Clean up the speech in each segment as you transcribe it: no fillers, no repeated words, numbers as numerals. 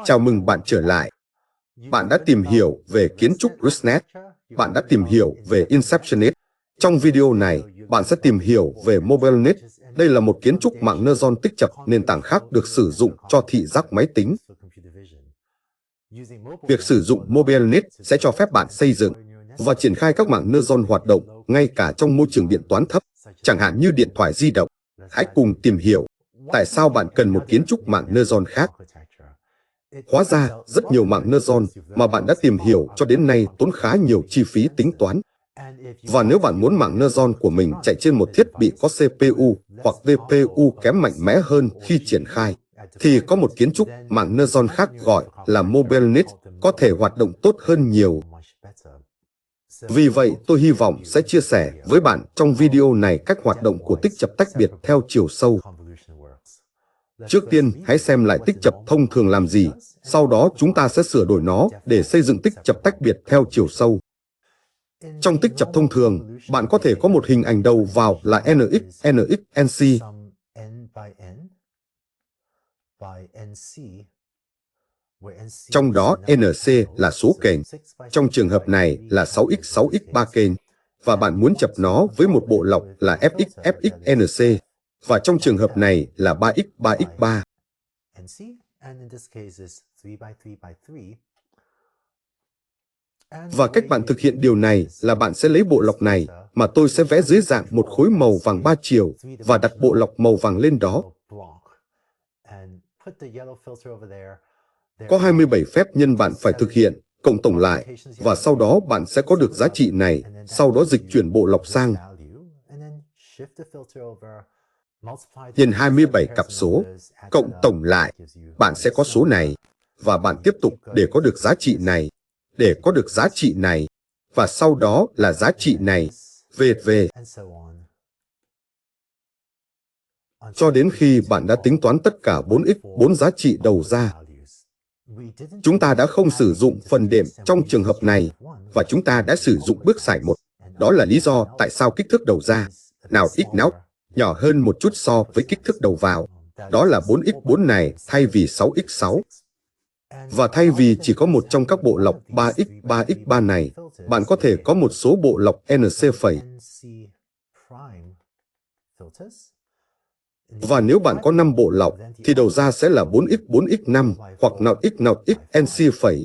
Chào mừng bạn trở lại. Bạn đã tìm hiểu về kiến trúc ResNet. Bạn đã tìm hiểu về InceptionNet. Trong video này, bạn sẽ tìm hiểu về MobileNet. Đây là một kiến trúc mạng neuron tích chập nền tảng khác được sử dụng cho thị giác máy tính. Việc sử dụng MobileNet sẽ cho phép bạn xây dựng và triển khai các mạng neuron hoạt động ngay cả trong môi trường điện toán thấp, chẳng hạn như điện thoại di động. Hãy cùng tìm hiểu tại sao bạn cần một kiến trúc mạng neuron khác. Hóa ra, rất nhiều mạng neuron mà bạn đã tìm hiểu cho đến nay tốn khá nhiều chi phí tính toán. Và nếu bạn muốn mạng neuron của mình chạy trên một thiết bị có CPU hoặc GPU kém mạnh mẽ hơn khi triển khai, thì có một kiến trúc mạng neuron khác gọi là MobileNet có thể hoạt động tốt hơn nhiều. Vì vậy, tôi hy vọng sẽ chia sẻ với bạn trong video này cách hoạt động của tích chập tách biệt theo chiều sâu. Trước tiên, hãy xem lại tích chập thông thường làm gì, sau đó chúng ta sẽ sửa đổi nó để xây dựng tích chập tách biệt theo chiều sâu. Trong tích chập thông thường, bạn có thể có một hình ảnh đầu vào là NX, NC. Trong đó NC là số kềnh. Trong trường hợp này là 6x, 6x 3 kềnh. Và bạn muốn chập nó với một bộ lọc là FX, FX, NC. Và trong trường hợp này là 3x, 3x 3. Và cách bạn thực hiện điều này là bạn sẽ lấy bộ lọc này mà tôi sẽ vẽ dưới dạng một khối màu vàng 3 chiều và đặt bộ lọc màu vàng lên đó. Có 27 phép nhân bạn phải thực hiện, cộng tổng lại, và sau đó bạn sẽ có được giá trị này, sau đó dịch chuyển bộ lọc sang. Nhân 27 cặp số, cộng tổng lại, bạn sẽ có số này, và bạn tiếp tục để có được giá trị này, để có được giá trị này, và sau đó là giá trị này, về. Cho đến khi bạn đã tính toán tất cả 4x, 4 giá trị đầu ra. Chúng ta đã không sử dụng phần đệm trong trường hợp này, và chúng ta đã sử dụng bước giải 1. Đó là lý do tại sao kích thước đầu ra, nào x nào, nhỏ hơn một chút so với kích thước đầu vào. Đó là 4x4 này thay vì 6x6. Và thay vì chỉ có một trong các bộ lọc 3x, 3x3 này, bạn có thể có một số bộ lọc NC phẩy. Và nếu bạn có 5 bộ lọc, thì đầu ra sẽ là 4x, 4x5, hoặc nào x, NC phẩy.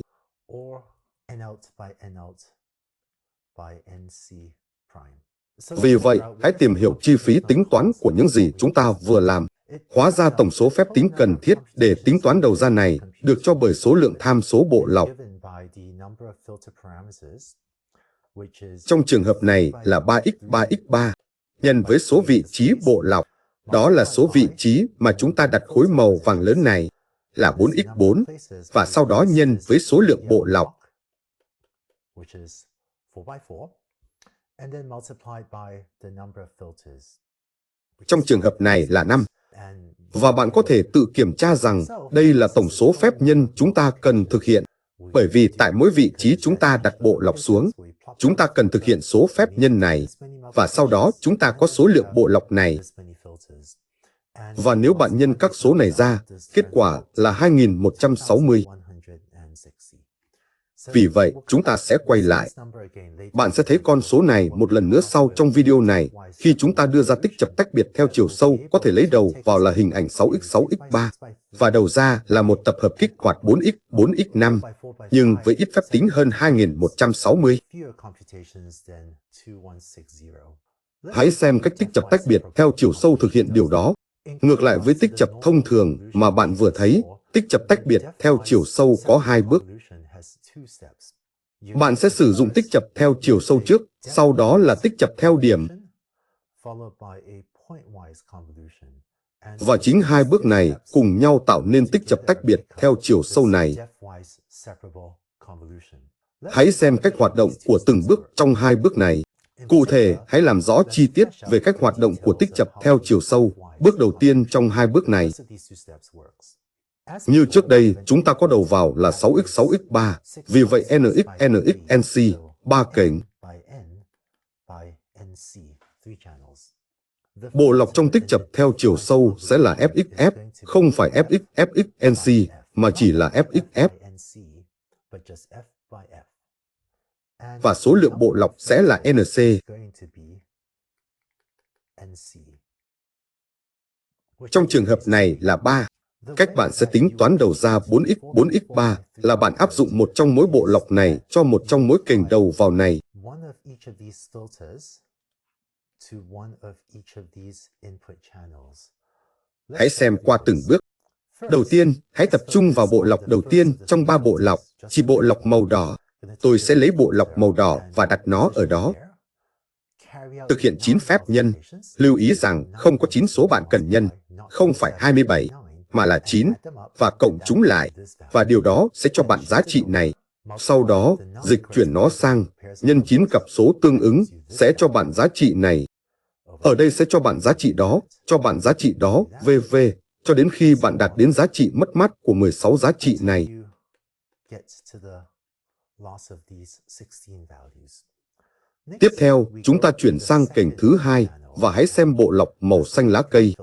Vì vậy, hãy tìm hiểu chi phí tính toán của những gì chúng ta vừa làm. Hóa ra tổng số phép tính cần thiết để tính toán đầu ra này được cho bởi số lượng tham số bộ lọc. Trong trường hợp này là 3x, 3x3, nhân với số vị trí bộ lọc. Đó là số vị trí mà chúng ta đặt khối màu vàng lớn này, là 4x4, và sau đó nhân với số lượng bộ lọc. Trong trường hợp này là 5. Và bạn có thể tự kiểm tra rằng đây là tổng số phép nhân chúng ta cần thực hiện, bởi vì tại mỗi vị trí chúng ta đặt bộ lọc xuống, chúng ta cần thực hiện số phép nhân này, và sau đó chúng ta có số lượng bộ lọc này. Và nếu bạn nhân các số này ra, kết quả là 2160. Vì vậy, chúng ta sẽ quay lại. Bạn sẽ thấy con số này một lần nữa sau trong video này, khi chúng ta đưa ra tích chập tách biệt theo chiều sâu có thể lấy đầu vào là hình ảnh 6x6x3, và đầu ra là một tập hợp kích hoạt 4x, 4x5, nhưng với ít phép tính hơn 2160. Hãy xem cách tích chập tách biệt theo chiều sâu thực hiện điều đó. Ngược lại với tích chập thông thường mà bạn vừa thấy, tích chập tách biệt theo chiều sâu có 2 bước. Bạn sẽ sử dụng tích chập theo chiều sâu trước, sau đó là tích chập theo điểm. Và chính 2 bước này cùng nhau tạo nên tích chập tách biệt theo chiều sâu này. Hãy xem cách hoạt động của từng bước trong 2 bước này. Cụ thể, hãy làm rõ chi tiết về cách hoạt động của tích chập theo chiều sâu, bước đầu tiên trong 2 bước này. Như trước đây, chúng ta có đầu vào là 6x, 6x3, vì vậy NX, NC, 3 kềnh. Bộ lọc trong tích chập theo chiều sâu sẽ là FXF, không phải FX, FX, NC, mà chỉ là FXF. Và số lượng bộ lọc sẽ là NC. Trong trường hợp này là 3. Cách bạn sẽ tính toán đầu ra 4x 4x3 là bạn áp dụng một trong mỗi bộ lọc này cho một trong mỗi kềnh đầu vào này. Hãy xem qua từng bước. Đầu tiên, hãy tập trung vào bộ lọc đầu tiên trong 3 bộ lọc, chỉ bộ lọc màu đỏ. Tôi sẽ lấy bộ lọc màu đỏ và đặt nó ở đó. Thực hiện 9 phép nhân. Lưu ý rằng không có 9 số bạn cần nhân, không phải 27, mà là 9, và cộng chúng lại, và điều đó sẽ cho bạn giá trị này. Sau đó, dịch chuyển nó sang, nhân 9 cặp số tương ứng, sẽ cho bạn giá trị này. Ở đây sẽ cho bạn giá trị đó, cho bạn giá trị đó, v.v., cho đến khi bạn đạt đến giá trị mất mát của 16 giá trị này. Tiếp theo, chúng ta chuyển sang kênh thứ 2 và hãy xem bộ lọc màu xanh lá cây.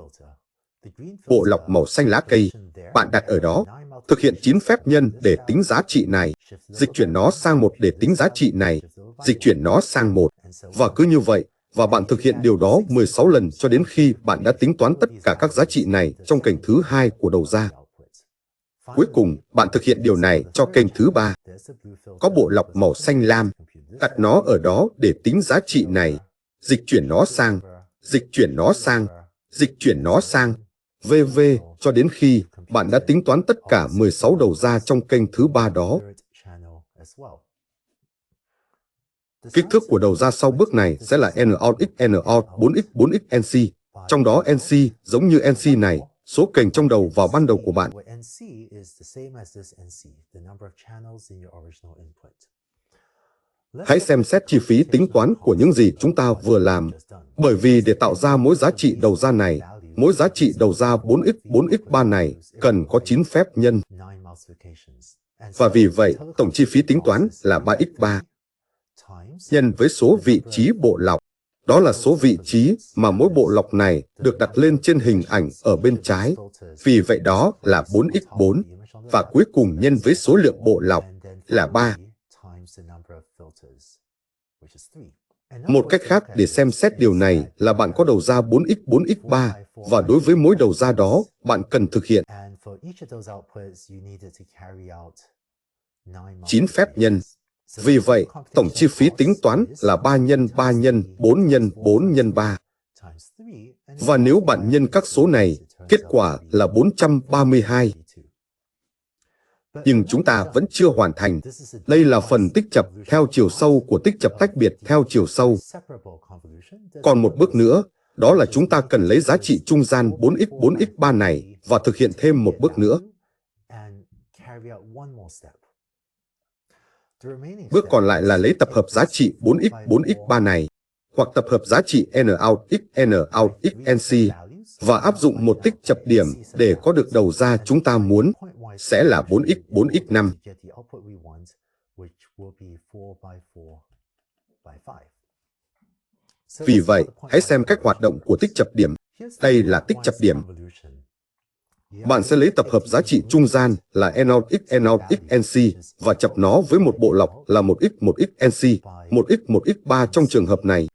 Bộ lọc màu xanh lá cây, bạn đặt ở đó, thực hiện 9 phép nhân để tính giá trị này, dịch chuyển nó sang 1 để tính giá trị này, dịch chuyển nó sang 1, và cứ như vậy, và bạn thực hiện điều đó 16 lần cho đến khi bạn đã tính toán tất cả các giá trị này trong kênh thứ 2 của đầu ra. Cuối cùng, bạn thực hiện điều này cho kênh thứ 3. Có bộ lọc màu xanh lam, đặt nó ở đó để tính giá trị này, dịch chuyển nó sang, dịch chuyển nó sang, dịch chuyển nó sang, v.v. cho đến khi bạn đã tính toán tất cả 16 đầu ra trong kênh thứ 3 đó. Kích thước của đầu ra sau bước này sẽ là N-out x N-out 4x 4x NC, trong đó NC giống như NC này, số kênh trong đầu vào ban đầu của bạn. Hãy xem xét chi phí tính toán của những gì chúng ta vừa làm, bởi vì để tạo ra mỗi giá trị đầu ra này, mỗi giá trị đầu ra 4x 4x3 này cần có 9 phép nhân. Và vì vậy, tổng chi phí tính toán là 3x3 nhân với số vị trí bộ lọc. Đó là số vị trí mà mỗi bộ lọc này được đặt lên trên hình ảnh ở bên trái. Vì vậy đó là 4x4, và cuối cùng nhân với số lượng bộ lọc là 3. Một cách khác để xem xét điều này là bạn có đầu ra 4x 4x3, và đối với mỗi đầu ra đó, bạn cần thực hiện 9 phép nhân. Vì vậy, tổng chi phí tính toán là 3 nhân 3 nhân 4 nhân 4 nhân 3. Và nếu bạn nhân các số này, kết quả là 432. Nhưng chúng ta vẫn chưa hoàn thành. Đây là phần tích chập theo chiều sâu của tích chập tách biệt theo chiều sâu. Còn một bước nữa, đó là chúng ta cần lấy giá trị trung gian 4x 4x3 này và thực hiện thêm một bước nữa. Bước còn lại là lấy tập hợp giá trị 4x 4x3 này, hoặc tập hợp giá trị N-out x N-out x NC, và áp dụng một tích chập điểm để có được đầu ra chúng ta muốn, sẽ là 4x 4x5. Vì vậy, hãy xem cách hoạt động của tích chập điểm. Đây là tích chập điểm. Bạn sẽ lấy tập hợp giá trị trung gian là N-out x NC và chập nó với một bộ lọc là 1x 1x NC, 1x 1x3 trong trường hợp này.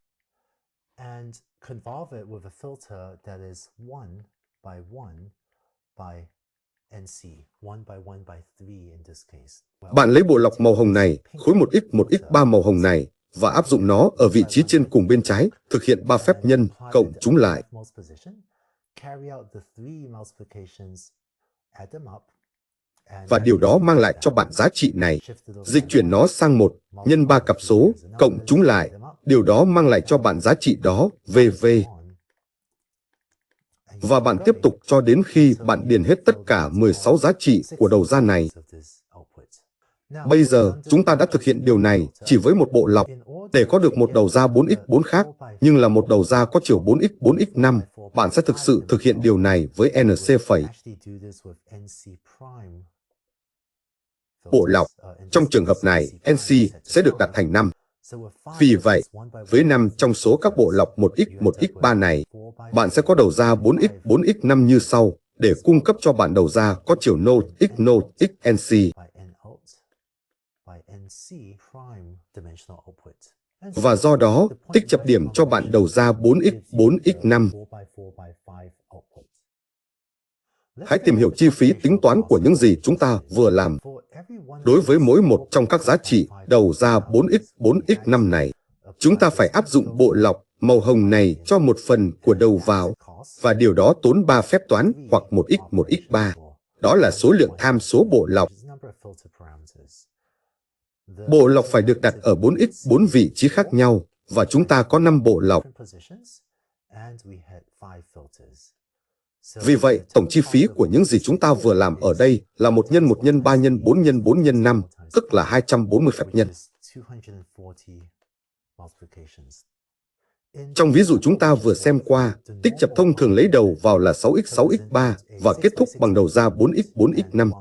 Bạn lấy bộ lọc màu hồng này, khối 1x 1x3 màu hồng này, và áp dụng nó ở vị trí trên cùng bên trái, thực hiện 3 phép nhân, cộng chúng lại. Và điều đó mang lại cho bạn giá trị này. Dịch chuyển nó sang 1, nhân 3 cặp số, cộng chúng lại. Điều đó mang lại cho bạn giá trị đó, v.v. Và bạn tiếp tục cho đến khi bạn điền hết tất cả 16 giá trị của đầu ra này. Bây giờ, chúng ta đã thực hiện điều này chỉ với một bộ lọc. Để có được một đầu ra 4x4 khác, nhưng là một đầu ra có chiều 4x 4x5, bạn sẽ thực sự thực hiện điều này với NC phẩy. Bộ lọc, trong trường hợp này, NC sẽ được đặt thành 5. Vì vậy, với 5 trong số các bộ lọc 1x 1x3 này, bạn sẽ có đầu ra 4x 4x5 như sau, để cung cấp cho bản đầu ra có chiều node x NC. Và do đó, tích chập điểm cho bạn đầu ra 4x4x5. Hãy tìm hiểu chi phí tính toán của những gì chúng ta vừa làm. Đối với mỗi một trong các giá trị đầu ra 4x4x5 này, chúng ta phải áp dụng bộ lọc màu hồng này cho một phần của đầu vào, và điều đó tốn 3 phép toán hoặc 1x1x3. Đó là số lượng tham số bộ lọc. Bộ lọc phải được đặt ở 4x4 vị trí khác nhau, và chúng ta có 5 bộ lọc. Vì vậy, tổng chi phí của những gì chúng ta vừa làm ở đây là 1 x 1 x 3 x 4 x 4 x 5, tức là 240 phép nhân. Trong ví dụ chúng ta vừa xem qua, tích chập thông thường lấy đầu vào là 6x6x3 và kết thúc bằng đầu ra 4x4x5.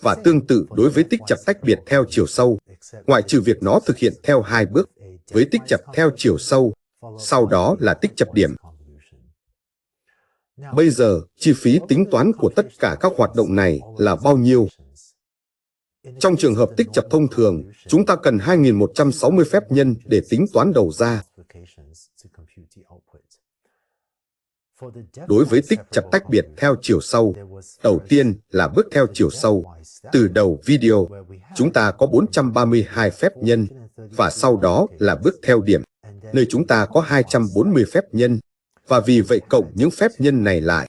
Và tương tự đối với tích chập tách biệt theo chiều sâu, ngoại trừ việc nó thực hiện theo 2 bước, với tích chập theo chiều sâu, sau đó là tích chập điểm. Bây giờ, chi phí tính toán của tất cả các hoạt động này là bao nhiêu? Trong trường hợp tích chập thông thường, chúng ta cần 2.160 phép nhân để tính toán đầu ra. Đối với tích chập tách biệt theo chiều sâu, đầu tiên là bước theo chiều sâu. Từ đầu video, chúng ta có 432 phép nhân, và sau đó là bước theo điểm, nơi chúng ta có 240 phép nhân, và vì vậy cộng những phép nhân này lại.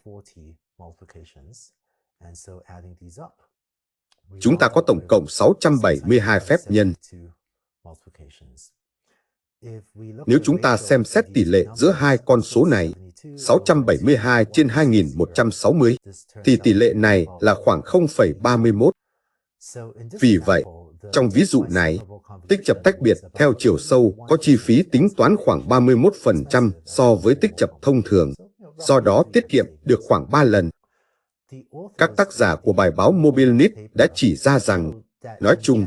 Chúng ta có tổng cộng 672 phép nhân. Nếu chúng ta xem xét tỷ lệ giữa hai con số này, 672 trên 2160, thì tỷ lệ này là khoảng 0,31. Vì vậy, trong ví dụ này, tích chập tách biệt theo chiều sâu có chi phí tính toán khoảng 31% so với tích chập thông thường, do đó tiết kiệm được khoảng 3 lần. Các tác giả của bài báo Mobilnet đã chỉ ra rằng, nói chung,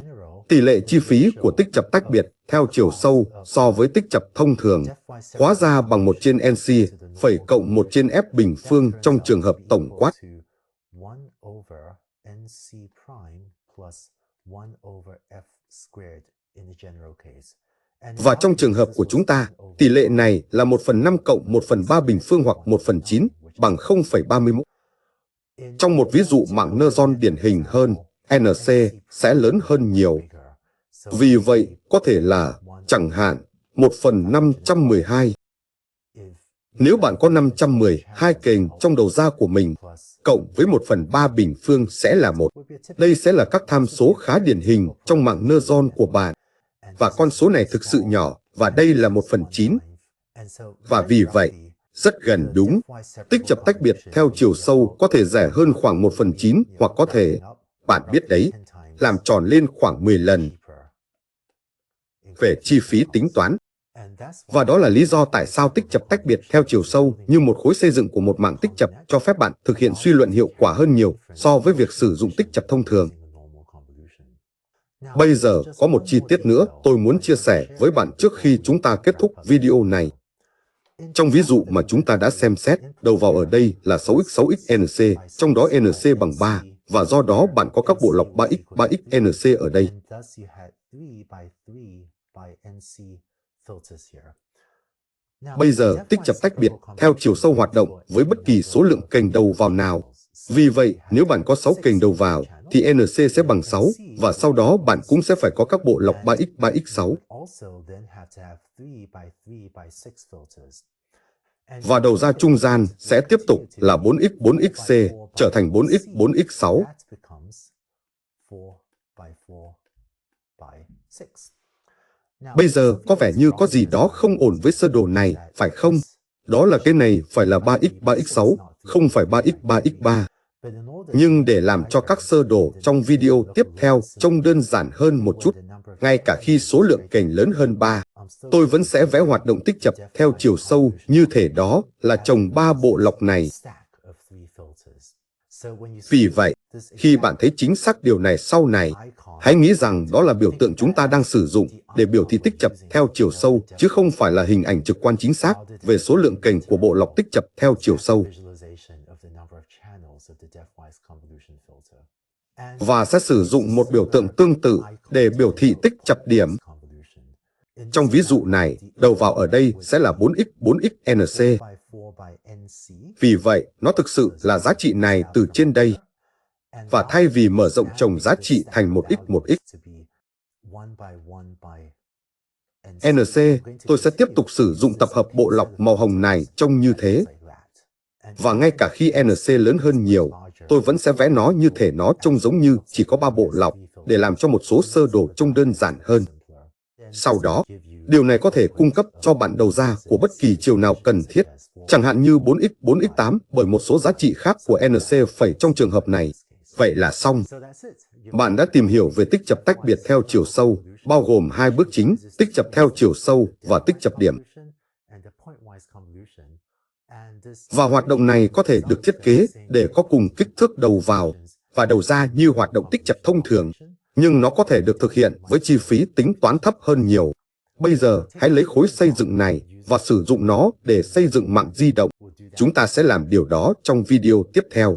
tỷ lệ chi phí của tích chập tách biệt theo chiều sâu so với tích chập thông thường hóa ra bằng 1 trên NC phẩy cộng 1 trên F bình phương trong trường hợp tổng quát. Và trong trường hợp của chúng ta, tỷ lệ này là 1/5 cộng 1/3 bình phương hoặc 1/9 bằng 0,31. Trong một ví dụ mạng Neutron điển hình hơn, NC sẽ lớn hơn nhiều. Vì vậy, có thể là, chẳng hạn, 1/512. Nếu bạn có 512 kềnh trong đầu ra của mình, cộng với 1/3 bình phương sẽ là 1. Đây sẽ là các tham số khá điển hình trong mạng Neutron của bạn. Và con số này thực sự nhỏ, và đây là 1/9. Và vì vậy, rất gần đúng, tích chập tách biệt theo chiều sâu có thể rẻ hơn khoảng 1/9 hoặc có thể, bạn biết đấy, làm tròn lên khoảng 10 lần về chi phí tính toán. Và đó là lý do tại sao tích chập tách biệt theo chiều sâu như một khối xây dựng của một mạng tích chập cho phép bạn thực hiện suy luận hiệu quả hơn nhiều so với việc sử dụng tích chập thông thường. Bây giờ có một chi tiết nữa tôi muốn chia sẻ với bạn trước khi chúng ta kết thúc video này. Trong ví dụ mà chúng ta đã xem xét, đầu vào ở đây là 6x6x NC, trong đó NC bằng 3, và do đó bạn có các bộ lọc 3x NC ở đây. Bây giờ, tích chập tách biệt theo chiều sâu hoạt động với bất kỳ số lượng kềnh đầu vào nào. Vì vậy, nếu bạn có 6 kềnh đầu vào, thì NC sẽ bằng 6, và sau đó bạn cũng sẽ phải có các bộ lọc 3x6. Và đầu ra trung gian sẽ tiếp tục là 4x4xC trở thành 4x4x6. Bây giờ có vẻ như có gì đó không ổn với sơ đồ này, phải không? Đó là cái này phải là 3x3x6, không phải 3x3x3. Nhưng để làm cho các sơ đồ trong video tiếp theo trông đơn giản hơn một chút, ngay cả khi số lượng kềnh lớn hơn 3, tôi vẫn sẽ vẽ hoạt động tích chập theo chiều sâu như thể đó là chồng 3 bộ lọc này. Vì vậy, khi bạn thấy chính xác điều này sau này, hãy nghĩ rằng đó là biểu tượng chúng ta đang sử dụng để biểu thị tích chập theo chiều sâu, chứ không phải là hình ảnh trực quan chính xác về số lượng kênh của bộ lọc tích chập theo chiều sâu. Và sẽ sử dụng một biểu tượng tương tự để biểu thị tích chập điểm. Trong ví dụ này, đầu vào ở đây sẽ là 4x 4xNC. Vì vậy, nó thực sự là giá trị này từ trên đây. Và thay vì mở rộng chồng giá trị thành 1x 1x NC, tôi sẽ tiếp tục sử dụng tập hợp bộ lọc màu hồng này trông như thế. Và ngay cả khi NC lớn hơn nhiều, tôi vẫn sẽ vẽ nó như thể nó trông giống như chỉ có 3 bộ lọc để làm cho một số sơ đồ trông đơn giản hơn. Sau đó, điều này có thể cung cấp cho bạn đầu ra của bất kỳ chiều nào cần thiết, chẳng hạn như 4x 4x8 bởi một số giá trị khác của NC phẩy trong trường hợp này. Vậy là xong. Bạn đã tìm hiểu về tích chập tách biệt theo chiều sâu, bao gồm 2 bước chính, tích chập theo chiều sâu và tích chập điểm. Và hoạt động này có thể được thiết kế để có cùng kích thước đầu vào và đầu ra như hoạt động tích chập thông thường, nhưng nó có thể được thực hiện với chi phí tính toán thấp hơn nhiều. Bây giờ, hãy lấy khối xây dựng này và sử dụng nó để xây dựng mạng di động. Chúng ta sẽ làm điều đó trong video tiếp theo.